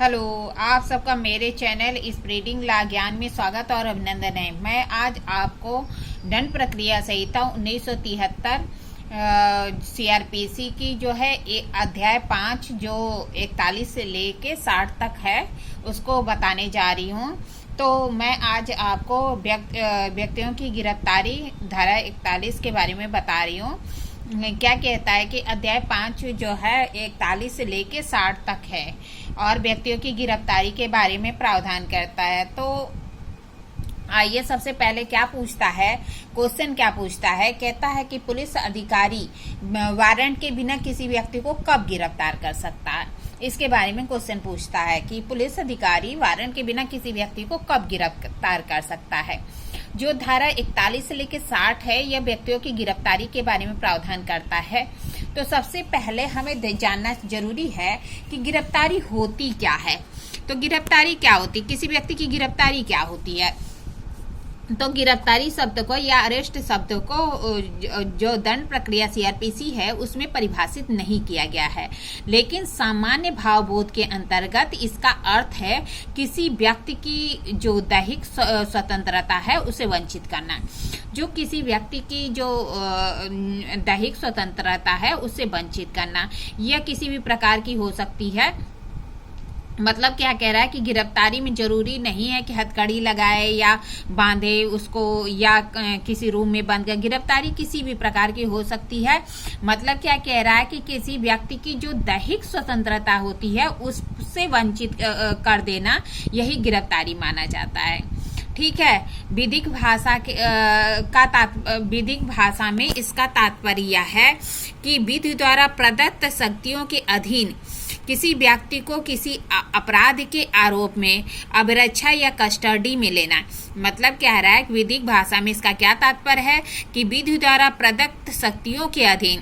Hello, आप सबका मेरे चैनल स्प्रेडिंग ला ज्ञान में स्वागत और अभिनंदन है। मैं आज आपको दंड प्रक्रिया संहिता 1973 सीआरपीसी की जो है अध्याय 5 जो 41 से लेके 60 तक है उसको बताने जा रही हूँ। तो मैं आज आपको व्यक्तियों की गिरफ्तारी धारा 41 के बारे में बता रही हूँ। क्या कहता है कि अध्याय 5 जो है 41 से लेके 60 तक है और व्यक्तियों की गिरफ्तारी के बारे में प्रावधान करता है। तो आइए सबसे पहले क्या पूछता है, क्वेश्चन क्या पूछता है, कहता है कि पुलिस अधिकारी वारंट के बिना किसी व्यक्ति को कब गिरफ्तार कर सकता है। इसके बारे में क्वेश्चन पूछता है कि पुलिस अधिकारी वारंट के बिना किसी व्यक्ति को कब गिरफ्तार कर सकता है। जो धारा 41 से लेकर 60 है यह व्यक्तियों की गिरफ्तारी के बारे में प्रावधान करता है। तो सबसे पहले हमें जानना जरूरी है कि गिरफ्तारी होती क्या है। तो गिरफ्तारी क्या होती, किसी व्यक्ति की गिरफ्तारी क्या होती है। तो गिरफ्तारी शब्द को या अरेस्ट शब्द को जो दंड प्रक्रिया सीआरपीसी है उसमें परिभाषित नहीं किया गया है, लेकिन सामान्य भावबोध के अंतर्गत इसका अर्थ है किसी व्यक्ति की जो दैहिक स्वतंत्रता है उसे वंचित करना। जो किसी व्यक्ति की जो दैहिक स्वतंत्रता है उससे वंचित करना, यह किसी भी प्रकार की हो सकती है। मतलब क्या कह रहा है कि गिरफ्तारी में जरूरी नहीं है कि हथकड़ी लगाए या बांधे उसको या किसी रूम में बंद कर, गिरफ्तारी किसी भी प्रकार की हो सकती है। मतलब क्या कह रहा है कि किसी व्यक्ति की जो दैहिक स्वतंत्रता होती है उससे वंचित कर देना, यही गिरफ्तारी माना जाता है। ठीक है। विधिक भाषा में इसका तात्पर्य है कि विधि द्वारा प्रदत्त शक्तियों के अधीन किसी व्यक्ति को किसी अपराध के आरोप में अभिरक्षा या कस्टडी में लेना। मतलब कह रहा है कि विधिक भाषा में इसका क्या तात्पर्य है कि विधि द्वारा प्रदत्त शक्तियों के अधीन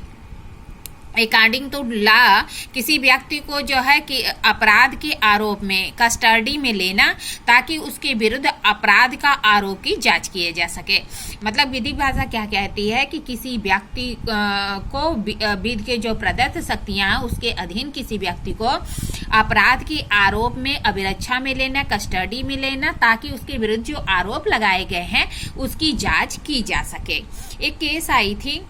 अकॉर्डिंग टू लॉ किसी व्यक्ति को जो है कि अपराध के आरोप में कस्टडी में लेना ताकि उसके विरुद्ध अपराध का आरोप की जांच किए जा सके। मतलब विधिक भाषा क्या कहती है कि किसी व्यक्ति को विधि के जो प्रदत्त शक्तियां हैं उसके अधीन किसी व्यक्ति को अपराध के आरोप में अभिरक्षा में लेना, कस्टडी में लेना ताकि उसके विरुद्ध जो आरोप लगाए गए हैं उसकी जांच की जा सके। एक केस आई थी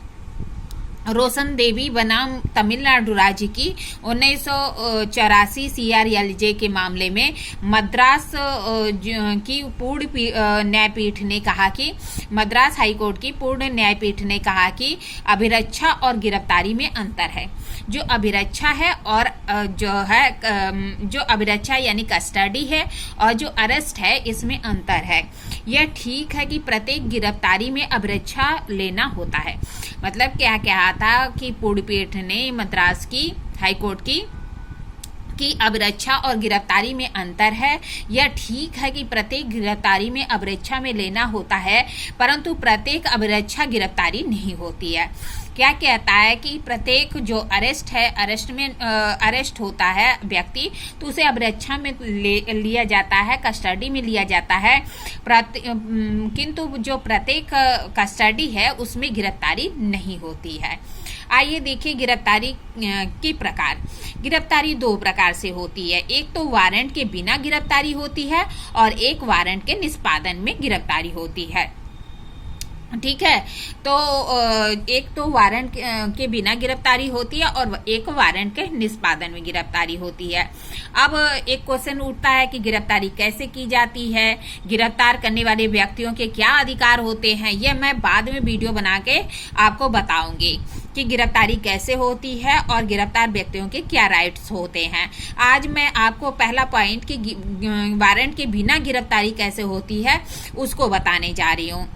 रोशन देवी बनाम तमिलनाडु राज्य की 1984 सीआरएलजे के मामले में मद्रास की पूर्ण न्यायपीठ ने कहा कि मद्रास हाईकोर्ट की पूर्ण न्यायपीठ ने कहा कि अभिरक्षा और गिरफ्तारी में अंतर है। जो अभिरक्षा है और जो अभिरक्षा यानी कस्टडी है और जो अरेस्ट है इसमें अंतर है। यह ठीक है कि प्रत्येक गिरफ्तारी में अभिरक्षा लेना होता है। मतलब क्या कहा था कि पूर्ण पीठ ने मद्रास की हाईकोर्ट की अभिरक्षा और गिरफ्तारी में अंतर है। यह ठीक है कि प्रत्येक गिरफ्तारी में अभिरक्षा में लेना होता है, परंतु प्रत्येक अभिरक्षा गिरफ्तारी नहीं होती है। क्या कहता है कि प्रत्येक जो अरेस्ट है, अरेस्ट होता है व्यक्ति तो उसे अभिरक्षा में लिया जाता है, कस्टडी में लिया जाता है, किंतु जो प्रत्येक कस्टडी है उसमें गिरफ्तारी नहीं होती है। आइए देखिए गिरफ्तारी के प्रकार। गिरफ्तारी दो प्रकार से होती है, एक तो वारंट के बिना गिरफ्तारी होती है और एक वारंट के निष्पादन में गिरफ्तारी होती है। ठीक है। तो एक तो वारंट के बिना गिरफ्तारी होती है और एक वारंट के निष्पादन में गिरफ्तारी होती है। अब एक क्वेश्चन उठता है कि गिरफ्तारी कैसे की जाती है, गिरफ्तार करने वाले व्यक्तियों के क्या अधिकार होते हैं। यह मैं बाद में वीडियो बना के आपको बताऊंगी कि गिरफ्तारी कैसे होती है और गिरफ्तार व्यक्तियों के क्या राइट्स होते हैं। आज मैं आपको पहला पॉइंट कि वारंट के बिना गिरफ्तारी कैसे होती है उसको बताने जा रही हूँ,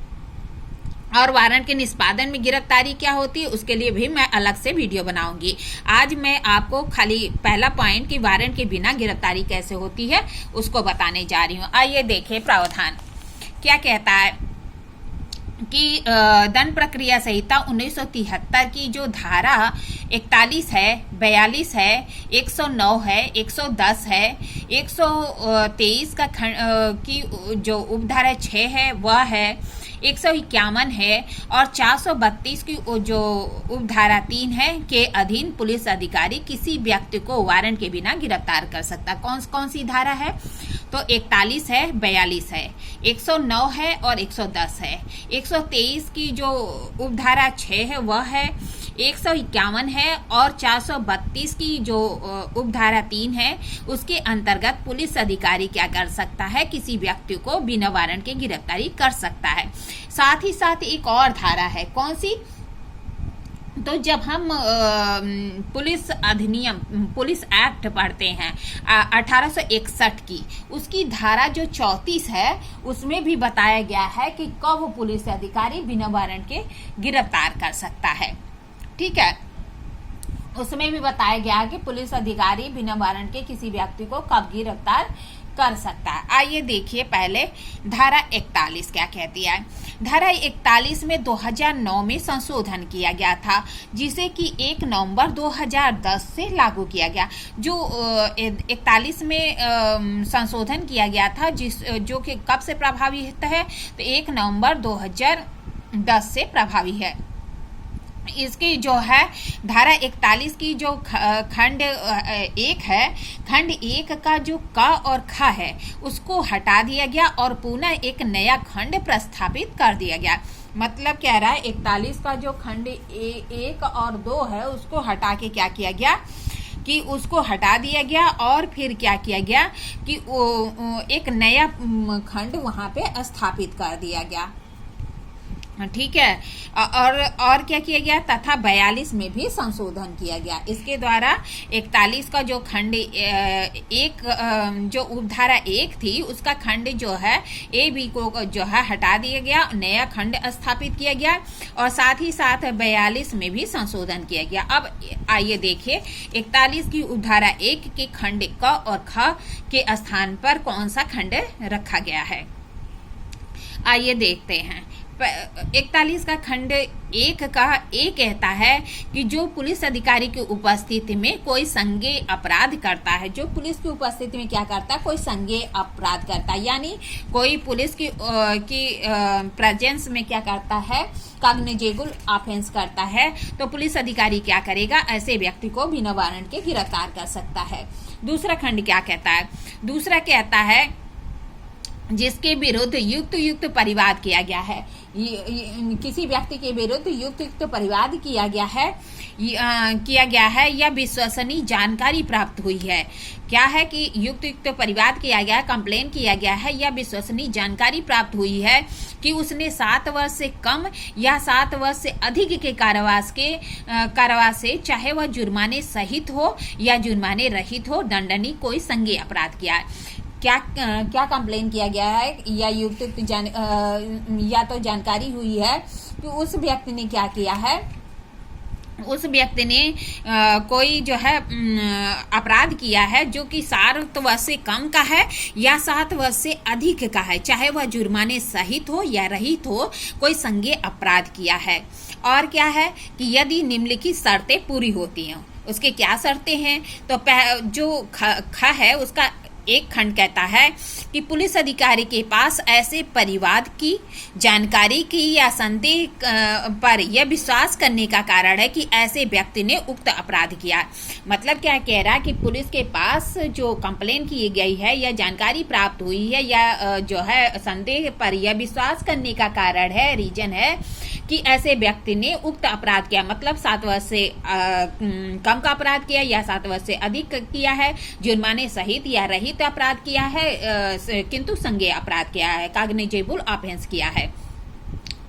और वारंट के निष्पादन में गिरफ्तारी क्या होती है उसके लिए भी मैं अलग से वीडियो बनाऊंगी। आज मैं आपको खाली पहला पॉइंट कि वारंट के बिना गिरफ्तारी कैसे होती है उसको बताने जा रही हूँ। आइए देखें प्रावधान क्या कहता है कि दंड प्रक्रिया संहिता 1973 की जो धारा 41 है, 42 है, 109 है, 110 है, 123 की जो उपधारा 6 है वह है, 151 है और 432 की जो उपधारा 3 है के अधीन पुलिस अधिकारी किसी व्यक्ति को वारंट के बिना गिरफ्तार कर सकता। कौन सी धारा है? तो 41 है, 42 है, 109 है और 110 है। 123 की जो उपधारा 6 है वह है, 151 है और 432 की जो उपधारा 3 है उसके अंतर्गत पुलिस अधिकारी क्या कर सकता है? किसी व्यक्ति को बिना वारंट के गिरफ्तारी कर सकता है। साथ ही साथ एक और धारा है, कौन सी? तो जब हम पुलिस अधिनियम, पुलिस एक्ट पढ़ते हैं 1861 की, उसकी धारा जो 34 है उसमें भी बताया गया है कि कब पुलिस अधिकारी बिना वारंट के गिरफ्तार कर सकता है। ठीक है, उसमें भी बताया गया है कि पुलिस अधिकारी बिना वारंट के किसी व्यक्ति को कब गिरफ्तार कर सकता है। आइए देखिए पहले धारा 41 क्या कहती है। धारा 41 में 2009 में संशोधन किया गया था, जिसे कि 1 नवंबर 2010 से लागू किया गया। जो 41 में संशोधन किया गया था जो कि कब से प्रभावी है? तो 1 नवंबर 2010 से प्रभावी है। इसकी जो है धारा 41 की जो खंड 1 है, खंड 1 का जो क और ख है उसको हटा दिया गया और पुनः एक नया खंड प्रस्तावित कर दिया गया। मतलब कह रहा है 41 का जो खंड 1 और 2 है उसको हटा के क्या किया गया कि उसको हटा दिया गया और फिर क्या किया गया कि एक नया खंड वहां पे स्थापित कर दिया गया। ठीक है, और क्या किया गया? तथा 42 में भी संशोधन किया गया। इसके द्वारा 41 का जो खंड 1 जो उपधारा 1 थी उसका खंड जो है ए बी को जो है हटा दिया गया, नया खंड स्थापित किया गया और साथ ही साथ 42 में भी संशोधन किया गया। अब आइए देखिए 41 की उपधारा 1 के खंड क और ख के स्थान पर कौन सा खंड रखा गया है। आइए देखते हैं। 41 का खंड 1 का ए कहता है कि जो पुलिस अधिकारी की उपस्थिति में कोई संज्ञेय अपराध करता है, जो पुलिस की उपस्थिति में क्या करता है? कोई संज्ञेय अपराध करता है, यानी कोई पुलिस की प्रेजेंस में क्या करता है? कॉग्निजेबल ऑफेंस करता है, तो पुलिस अधिकारी क्या करेगा? ऐसे व्यक्ति को बिना वारंट के गिरफ्तार कर सकता है। दूसरा खंड क्या कहता है? दूसरा कहता है जिसके विरुद्ध युक्त परिवाद किया गया है, किसी व्यक्ति के विरुद्ध युक्त परिवाद किया गया है या विश्वसनीय जानकारी प्राप्त हुई है। क्या है कि युक्त परिवाद किया गया है, कंप्लेन किया गया है या विश्वसनीय जानकारी प्राप्त हुई है कि उसने 7 वर्ष से कम या 7 वर्ष से अधिक के कारावास से, चाहे वह जुर्माने सहित हो या जुर्माने रहित हो, दंडनीय कोई संज्ञेय अपराध किया है। क्या कंप्लेन किया गया है या या तो जानकारी हुई है कि उस व्यक्ति ने क्या किया है? उस व्यक्ति ने कोई जो है अपराध किया है जो कि 7 वर्ष से कम का है या 7 वर्ष से अधिक का है, चाहे वह जुर्माने सहित हो या रहित हो, कोई संज्ञेय अपराध किया है। और क्या है कि यदि निम्नलिखित शर्तें पूरी होती हैं। उसके क्या शर्तें हैं? तो जो ख है उसका एक खंड कहता है कि पुलिस अधिकारी के पास ऐसे परिवाद की जानकारी की या संदेह पर यह विश्वास करने का कारण है कि ऐसे व्यक्ति ने उक्त अपराध किया। मतलब क्या कह रहा है कि पुलिस के पास जो कंप्लेन की गई है या जानकारी प्राप्त हुई है या जो है संदेह पर यह विश्वास करने का कारण है, रीजन है कि ऐसे व्यक्ति ने उक्त अपराध किया, मतलब 7 वर्ष से कम का अपराध किया या 7 वर्ष से अधिक किया है, जुर्माने सहित या रहित अपराध किया है, किंतु संज्ञेय अपराध किया है, कॉग्निजेबल ऑफेंस किया है।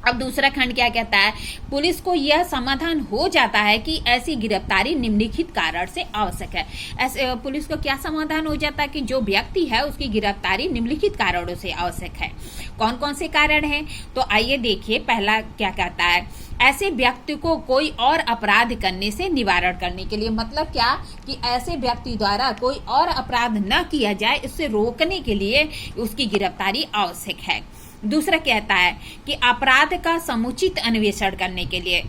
अब दूसरा खंड क्या कहता है? पुलिस को यह समाधान हो जाता है कि ऐसी गिरफ्तारी निम्नलिखित कारण से आवश्यक है। ऐसे पुलिस को क्या समाधान हो जाता है कि जो व्यक्ति है उसकी गिरफ्तारी निम्नलिखित कारणों से आवश्यक है। कौन कौन से कारण हैं? तो आइए देखिए, पहला क्या कहता है? ऐसे व्यक्ति को कोई और अपराध करने से निवारण करने के लिए, मतलब क्या कि ऐसे व्यक्ति द्वारा कोई और अपराध न किया जाए, इससे रोकने के लिए उसकी गिरफ्तारी आवश्यक है। दूसरा कहता है कि अपराध का समुचित अन्वेषण करने के लिए,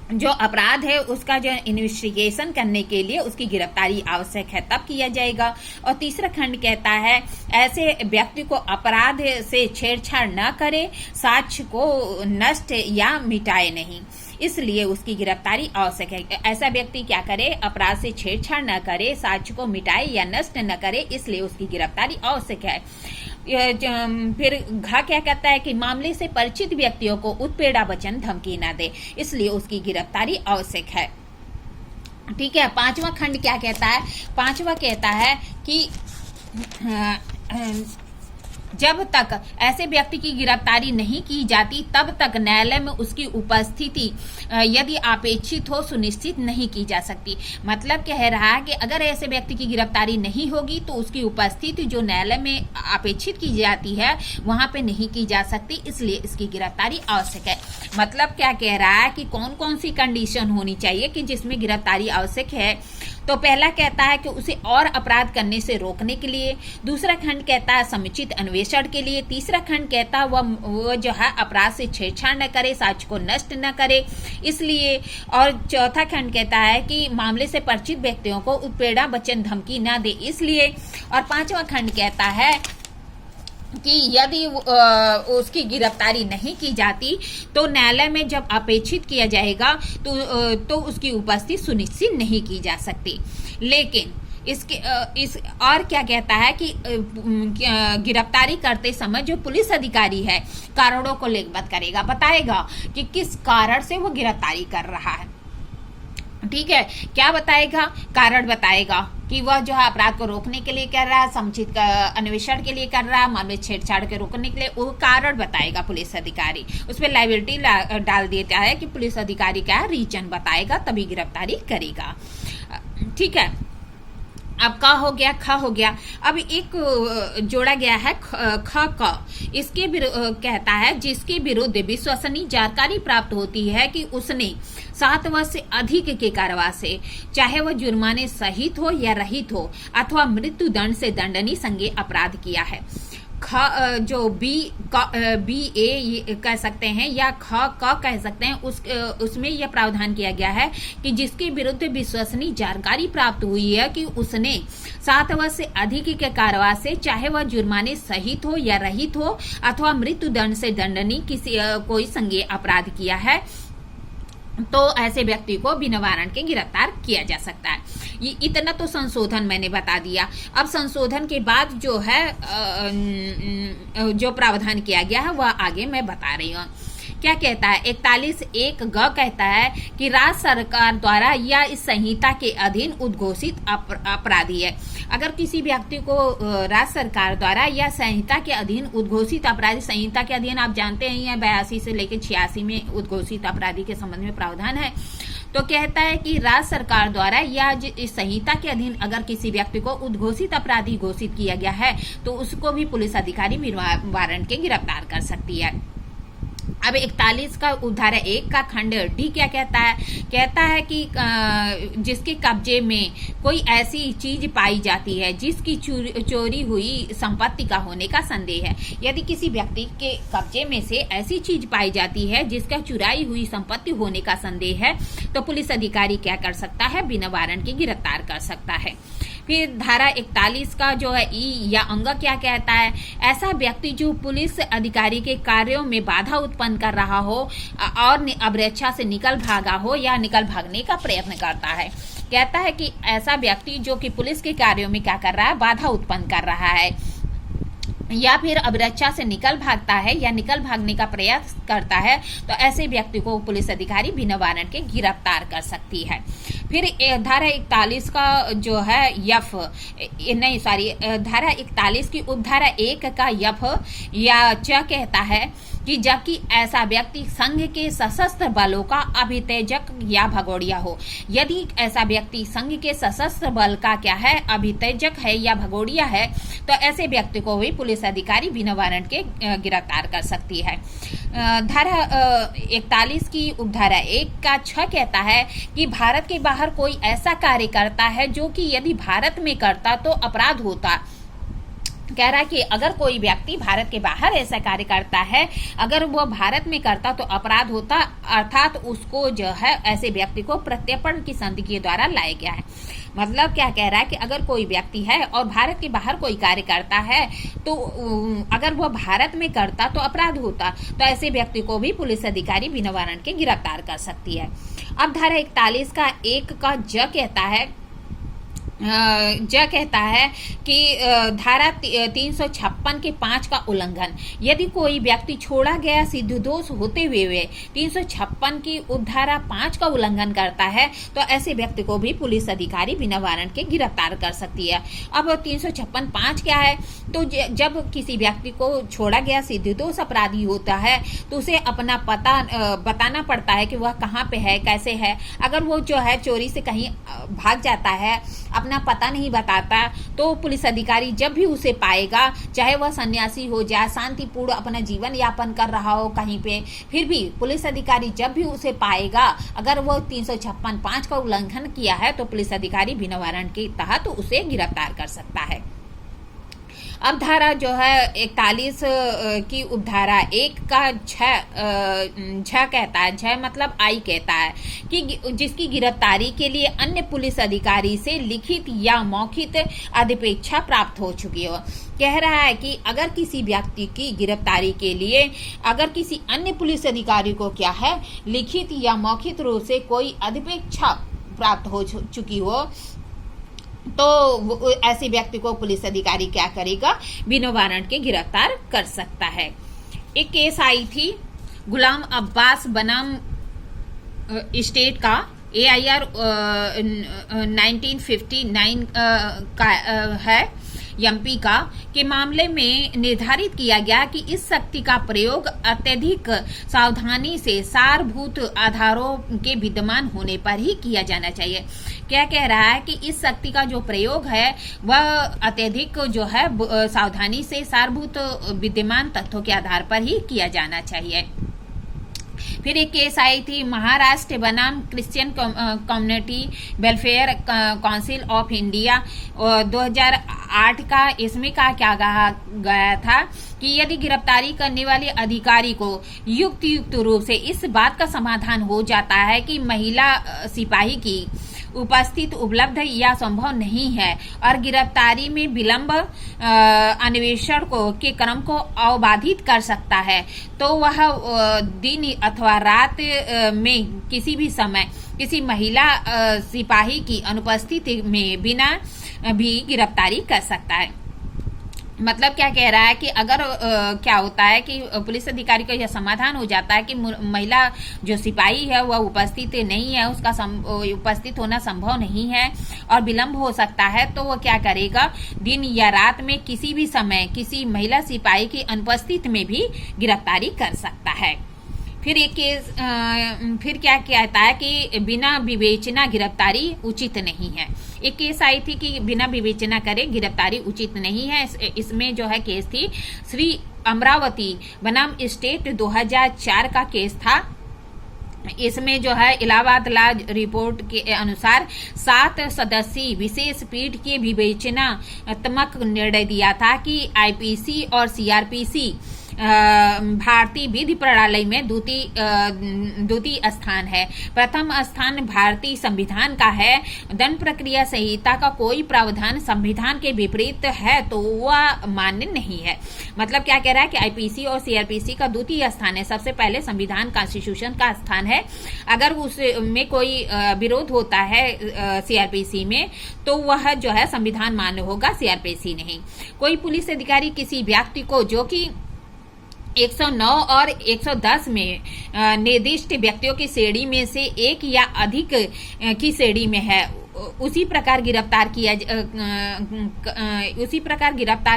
जो अपराध है उसका जो इन्वेस्टिगेशन करने के लिए उसकी गिरफ्तारी आवश्यक है, तब किया जाएगा। और तीसरा खंड कहता है ऐसे व्यक्ति को अपराध से छेड़छाड़ न करे, साक्ष्य को नष्ट या मिटाए नहीं, इसलिए उसकी गिरफ्तारी आवश्यक है। ऐसा व्यक्ति क्या करे, अपराध से छेड़छाड़ न करे, साक्ष्य को मिटाए या नष्ट न करे, इसलिए उसकी गिरफ्तारी आवश्यक है। फिर घ क्या कहता है कि मामले से परिचित व्यक्तियों को उत्पीड़ा वचन धमकी न दे, इसलिए उसकी गिरफ्तारी आवश्यक है। ठीक है। पांचवा खंड क्या कहता है, पांचवा कहता है कि जब तक ऐसे व्यक्ति की गिरफ्तारी नहीं की जाती तब तक न्यायालय में उसकी उपस्थिति यदि अपेक्षित हो सुनिश्चित नहीं की जा सकती। मतलब कह रहा है कि अगर ऐसे व्यक्ति की गिरफ्तारी नहीं होगी तो उसकी उपस्थिति जो न्यायालय में अपेक्षित की जाती है वहां पे नहीं की जा सकती, इसलिए इसकी गिरफ्तारी आवश्यक है। मतलब क्या कह रहा है कि कौन कौन सी कंडीशन होनी चाहिए कि जिसमें गिरफ्तारी आवश्यक है। तो पहला कहता है कि उसे और अपराध करने से रोकने के लिए, दूसरा खंड कहता है समुचित अन्वेषण के लिए, तीसरा खंड कहता है वह जो है अपराध से छेड़छाड़ न करे, साक्ष्य को नष्ट न करे, इसलिए, और चौथा खंड कहता है कि मामले से परिचित व्यक्तियों को उत्पीड़न वचन धमकी न दे, इसलिए, और पांचवा खंड कहता है कि यदि उसकी गिरफ्तारी नहीं की जाती तो न्यायालय में जब अपेक्षित किया जाएगा तो उसकी उपस्थिति सुनिश्चित नहीं की जा सकती। लेकिन इस और क्या कहता है कि गिरफ्तारी करते समय जो पुलिस अधिकारी है कारणों को लेखबद्ध करेगा, बताएगा कि किस कारण से वो गिरफ्तारी कर रहा है। ठीक है, क्या बताएगा, कारण बताएगा कि वह जो है अपराध को रोकने के लिए कर रहा है, समुचित अन्वेषण के लिए कर रहा है, मामले छेड़छाड़ के रोकने के लिए, वो कारण बताएगा पुलिस अधिकारी। उसमें लायबिलिटी डाल देता है कि पुलिस अधिकारी क्या रीजन बताएगा तभी गिरफ्तारी करेगा। ठीक है। अब का हो गया, ख हो गया। अब एक जोड़ा गया है ख क। इसके कहता है जिसके विरुद्ध विश्वसनीय जानकारी प्राप्त होती है कि उसने 7 वर्ष से अधिक के कारावास से, चाहे वह जुर्माने सहित हो या रहित हो, अथवा मृत्यु दंड से दंडनीय संज्ञेय अपराध किया है। ख जो बी ए कह सकते हैं या ख क कह सकते हैं, उसमें यह प्रावधान किया गया है कि जिसके विरुद्ध विश्वसनीय जानकारी प्राप्त हुई है कि उसने 7 वर्ष से अधिक के कारावास से, चाहे वह जुर्माने सहित हो या रहित हो, अथवा मृत्यु दंड से दंडनीय कोई संज्ञेय अपराध किया है, तो ऐसे व्यक्ति को बिना वारंट के गिरफ्तार किया जा सकता है। ये इतना तो संशोधन मैंने बता दिया। अब संशोधन के बाद जो है जो प्रावधान किया गया है वह आगे मैं बता रही हूँ। क्या कहता है, 41(1) ग कहता है कि राज्य सरकार द्वारा या इस संहिता के अधीन उद्घोषित अपराधी है। अगर किसी व्यक्ति को राज्य सरकार द्वारा या संहिता के अधीन उद्घोषित अपराधी, संहिता के अधीन आप जानते हैं 82 से लेकर 86 में उद्घोषित अपराधी के संबंध में प्रावधान है। तो कहता है कि राज्य सरकार द्वारा या इस संहिता के अधीन अगर किसी व्यक्ति को उद्घोषित अपराधी घोषित किया गया है तो उसको भी पुलिस अधिकारी बिना वारंट के गिरफ्तार कर सकती है। अब 41 का उपधारा 1 का खंड डी क्या कहता है, कहता है कि जिसके कब्जे में कोई ऐसी चीज पाई जाती है जिसकी चोरी हुई संपत्ति का होने का संदेह है। यदि किसी व्यक्ति के कब्जे में से ऐसी चीज पाई जाती है जिसका चुराई हुई संपत्ति होने का संदेह है तो पुलिस अधिकारी क्या कर सकता है, बिना वारंट के गिरफ्तार कर सकता है। फिर धारा 41 का जो है ई या अंग क्या कहता है, ऐसा व्यक्ति जो पुलिस अधिकारी के कार्यों में बाधा उत्पन्न कर रहा हो और अवरेक्षा से निकल भागा हो या निकल भागने का प्रयत्न करता है। कहता है कि ऐसा व्यक्ति जो कि पुलिस के कार्यों में क्या कर रहा है, बाधा उत्पन्न कर रहा है या फिर अवरक्षा से निकल भागता है या निकल भागने का प्रयास करता है, तो ऐसे व्यक्ति को पुलिस अधिकारी बिना वारंट के गिरफ्तार कर सकती है। फिर धारा 41 का जो है धारा 41 की उपधारा 1 का यफ या च कहता है कि जबकि ऐसा व्यक्ति संघ के सशस्त्र बलों का अभितेजक या भगोड़िया हो। यदि ऐसा व्यक्ति संघ के सशस्त्र बल का क्या है, अभितेजक है या भगोड़िया है, तो ऐसे व्यक्ति को भी पुलिस अधिकारी बिना वारंट के गिरफ्तार कर सकती है। धारा 41 की उपधारा 1 का 6 कहता है कि भारत के बाहर कोई ऐसा कार्य करता है जो कि यदि भारत में करता तो अपराध होता, कह रहा है कि अगर कोई व्यक्ति भारत के बाहर ऐसा कार्य करता है, अगर वो भारत में करता तो अपराध होता, अर्थात उसको जो है ऐसे व्यक्ति को प्रत्यर्पण की संधि के द्वारा लाया गया है। मतलब क्या कह रहा है कि अगर कोई व्यक्ति है और भारत के बाहर कोई कार्य करता है तो अगर वो भारत में करता तो अपराध होता, तो ऐसे व्यक्ति को भी पुलिस अधिकारी बिना वारंट के गिरफ्तार कर सकती है। अब धारा 41 का 1 का ज कहता है कि धारा 356 के 5 का उल्लंघन, यदि कोई व्यक्ति छोड़ा गया सिद्धदोष होते हुए 356 की उपधारा 5 का उल्लंघन करता है तो ऐसे व्यक्ति को भी पुलिस अधिकारी बिना वारंट के गिरफ्तार कर सकती है। अब 356 5 क्या है, तो जब किसी व्यक्ति को छोड़ा गया सिद्धदोष अपराधी होता है तो उसे अपना पता बताना पड़ता है कि वह कहाँ पे है, कैसे है। अगर वो जो है चोरी से कहीं भाग जाता है, अपना पता नहीं बताता, तो पुलिस अधिकारी जब भी उसे पाएगा, चाहे वह सन्यासी हो जाए, शांतिपूर्ण अपना जीवन यापन कर रहा हो कहीं पे, फिर भी पुलिस अधिकारी जब भी उसे पाएगा, अगर वो 356 5 का उल्लंघन किया है तो पुलिस अधिकारी बिना वारंट के तहत उसे गिरफ्तार कर सकता है। अब धारा जो है 41 की उपधारा 1 का 6 कहता है, 6 मतलब आई कहता है कि जिसकी गिरफ्तारी के लिए अन्य पुलिस अधिकारी से लिखित या मौखिक अधिपेक्षा प्राप्त हो चुकी हो। कह रहा है कि अगर किसी व्यक्ति की गिरफ्तारी के लिए अगर किसी अन्य पुलिस अधिकारी को क्या है लिखित या मौखिक रूप से कोई अधिपेक्षा प्राप्त हो चुकी हो तो ऐसे व्यक्ति को पुलिस अधिकारी क्या करेगा, बिना वारंट के गिरफ्तार कर सकता है। एक केस आई थी गुलाम अब्बास बनाम स्टेट का AIR 1959 का है MP का के मामले में निर्धारित किया गया कि इस शक्ति का प्रयोग अत्यधिक सावधानी से सारभूत आधारों के विद्यमान होने पर ही किया जाना चाहिए। क्या कह रहा है कि इस शक्ति का जो प्रयोग है वह अत्यधिक जो है सावधानी से सारभूत विद्यमान तथ्यों के आधार पर ही किया जाना चाहिए। फिर एक केस आई थी महाराष्ट्र बनाम Christian community welfare council of India 2008 का। इसमें क्या कहा गया था कि यदि गिरफ्तारी करने वाले अधिकारी को युक्त रूप से इस बात का समाधान हो जाता है कि महिला सिपाही की उपस्थित उपलब्ध या संभव नहीं है और गिरफ्तारी में विलंब अन्वेषण के क्रम को अबाधित कर सकता है, तो वह दिन अथवा रात में किसी भी समय किसी महिला सिपाही की अनुपस्थिति में बिना भी गिरफ्तारी कर सकता है। मतलब क्या कह रहा है कि अगर क्या होता है कि पुलिस अधिकारी का यह समाधान हो जाता है कि महिला जो सिपाही है वह उपस्थित नहीं है, उसका उपस्थित होना संभव नहीं है और विलंब हो सकता है, तो वह क्या करेगा, दिन या रात में किसी भी समय किसी महिला सिपाही की अनुपस्थिति में भी गिरफ्तारी कर सकता है। फिर एक केस फिर क्या कहता है कि बिना विवेचना गिरफ्तारी उचित नहीं है। एक केस आई थी कि बिना विवेचना करे गिरफ्तारी उचित नहीं है। इसमें जो है केस थी श्री अमरावती बनाम स्टेट 2004 का केस था। इसमें जो है इलाहाबाद लॉ रिपोर्ट के अनुसार 7 सदस्यीय विशेष पीठ के विवेचनात्मक निर्णय दिया था कि IPC और CRPC भारतीय विधि प्रणाली में द्वितीय स्थान है। प्रथम स्थान भारतीय संविधान का है। दंड प्रक्रिया संहिता का कोई प्रावधान संविधान के विपरीत है तो वह मान्य नहीं है। मतलब क्या कह रहा है कि IPC और CRPC का द्वितीय स्थान है। सबसे पहले संविधान कॉन्स्टिट्यूशन का स्थान है। अगर उसमें कोई विरोध होता है CRPC में तो वह जो है संविधान मान्य होगा, CRPC नहीं। कोई पुलिस अधिकारी किसी व्यक्ति को जो कि 109 और 110 में निर्दिष्ट व्यक्तियों की श्रेणी में से एक या अधिक की श्रेणी में है उसी प्रकार गिरफ्तार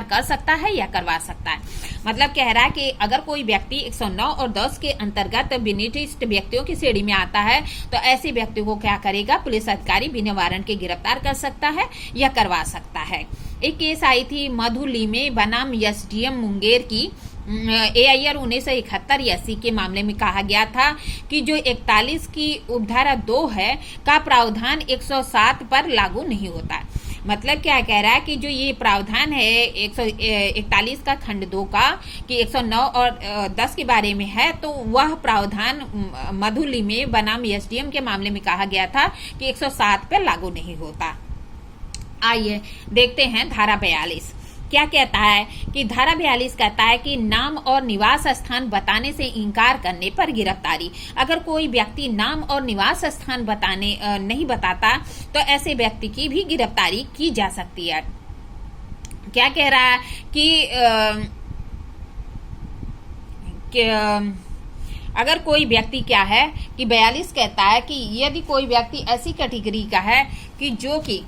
कर सकता है या करवा सकता है। मतलब कह रहा है कि अगर कोई व्यक्ति 109 और 10 के अंतर्गत विनिर्दिष्ट व्यक्तियों की श्रेणी में आता है तो ऐसे व्यक्ति को क्या करेगा, पुलिस अधिकारी बिना वारंट के गिरफ्तार कर सकता है या करवा सकता है। एक केस आई थी मधुलिमे बनाम SDM मुंगेर की। AIR 1971 या 80 के मामले में कहा गया था कि जो 41 की उपधारा 2 है का प्रावधान 107 पर लागू नहीं होता है। मतलब क्या कह रहा है कि जो ये प्रावधान है 141 का खंड 2 का कि 109 और 10 के बारे में है, तो वह प्रावधान मधुली में बनाम एसडीएम के मामले में कहा गया था कि 107 पर लागू नहीं होता। आइए देखते हैं धारा 42 क्या कहता है। कि धारा 42 कहता है कि नाम और निवास स्थान बताने से इनकार करने पर गिरफ्तारी। अगर कोई व्यक्ति नाम और निवास स्थान नहीं बताता तो ऐसे व्यक्ति की भी गिरफ्तारी की जा सकती है। क्या कह रहा है कि अगर कोई व्यक्ति क्या है कि 42 कहता है कि यदि कोई व्यक्ति ऐसी कैटेगरी का है कि जो कि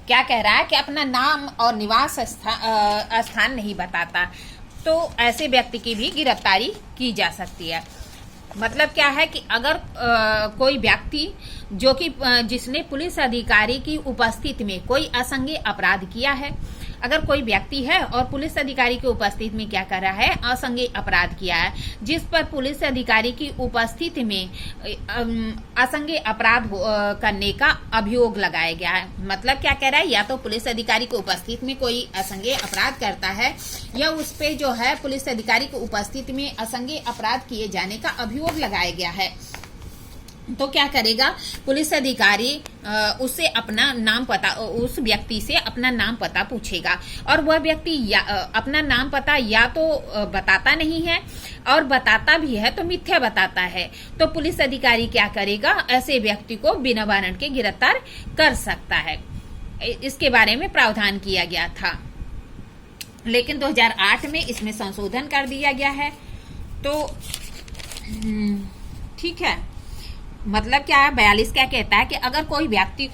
क्या कह रहा है कि अपना नाम और निवास स्थान नहीं बताता, तो ऐसे व्यक्ति की भी गिरफ्तारी की जा सकती है। मतलब क्या है कि अगर कोई व्यक्ति जो कि जिसने पुलिस अधिकारी की उपस्थिति में कोई असंज्ञेय अपराध किया है, अगर कोई व्यक्ति है और पुलिस अधिकारी की उपस्थिति में क्या कर रहा है, असंज्ञेय अपराध किया है, जिस पर पुलिस अधिकारी की उपस्थिति में असंज्ञेय अपराध करने का अभियोग लगाया गया है। मतलब क्या कह रहा है, या तो पुलिस अधिकारी की उपस्थिति में कोई असंज्ञेय अपराध करता है या उस पे जो है पुलिस अधिकारी की उपस्थिति में असंज्ञेय अपराध किए जाने का अभियोग लगाया गया है, तो क्या करेगा पुलिस अधिकारी उससे अपना नाम पता, उस व्यक्ति से अपना नाम पता पूछेगा और वह व्यक्ति अपना नाम पता या तो बताता नहीं है और बताता भी है तो मिथ्या बताता है, तो पुलिस अधिकारी क्या करेगा, ऐसे व्यक्ति को बिना वारंट के गिरफ्तार कर सकता है। इसके बारे में प्रावधान किया गया था, लेकिन 2008 में इसमें संशोधन कर दिया गया है। तो ठीक है, मतलब क्या है 42 क्या कहता है कि अगर कोई व्यक्ति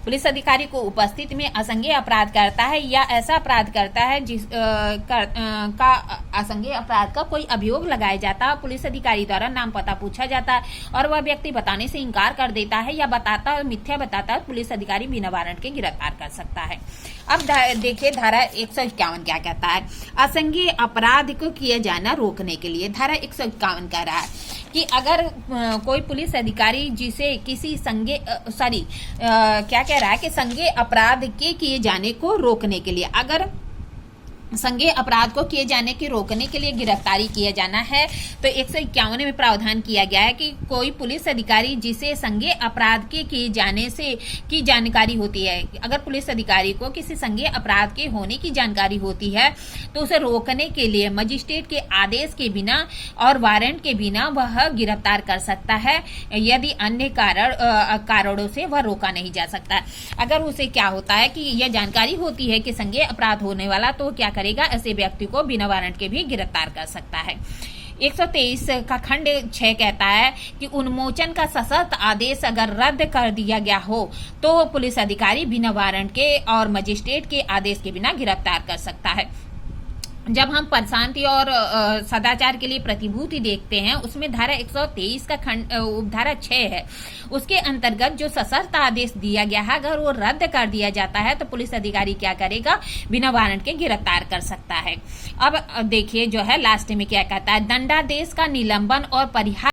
पुलिस अधिकारी को उपस्थिति में असंज्ञेय अपराध करता है या ऐसा अपराध करता है जिस का असंज्ञेय अपराध का कोई अभियोग लगाया जाता है, पुलिस अधिकारी द्वारा नाम पता पूछा जाता है और वह व्यक्ति बताने से इनकार कर देता है या बताता है मिथ्या बताता है, पुलिस अधिकारी बिना वारंट के गिरफ्तार कर सकता है। अब देखिए धारा 151 क्या कहता है। असंज्ञेय अपराध को किए जाना रोकने के लिए धारा 151 कह रहा है कि अगर कोई पुलिस अधिकारी जिसे किसी क्या कह रहा है कि संज्ञेय अपराध के किए जाने को रोकने के लिए, अगर संज्ञेय अपराध को किए जाने के रोकने के लिए गिरफ्तारी किया जाना है, तो 151 में प्रावधान किया गया है कि कोई पुलिस अधिकारी जिसे संज्ञेय अपराध के किए जाने से की जानकारी होती है, अगर पुलिस अधिकारी को किसी संज्ञेय अपराध के होने की जानकारी होती है तो उसे रोकने के लिए मजिस्ट्रेट के आदेश के बिना और वारंट के बिना वह गिरफ्तार कर सकता है, यदि अन्य कारणों से वह रोका नहीं जा सकता। अगर उसे क्या होता है कि यह जानकारी होती है कि संज्ञेय अपराध होने वाला, तो क्या करेगा, ऐसे व्यक्ति को बिना वारंट के भी गिरफ्तार कर सकता है। 123 का खंड 6 कहता है कि उन्मोचन का सशर्त आदेश अगर रद्द कर दिया गया हो तो पुलिस अधिकारी बिना वारंट के और मजिस्ट्रेट के आदेश के बिना गिरफ्तार कर सकता है। जब हम शांति और सदाचार के लिए प्रतिभूति देखते हैं, उसमें धारा 123 का खंड उपधारा 6 है, उसके अंतर्गत जो सशर्त आदेश दिया गया है अगर वो रद्द कर दिया जाता है तो पुलिस अधिकारी क्या करेगा, बिना वारंट के गिरफ्तार कर सकता है। अब देखिए जो है लास्ट में क्या कहता है, दंडादेश का निलंबन और परिहार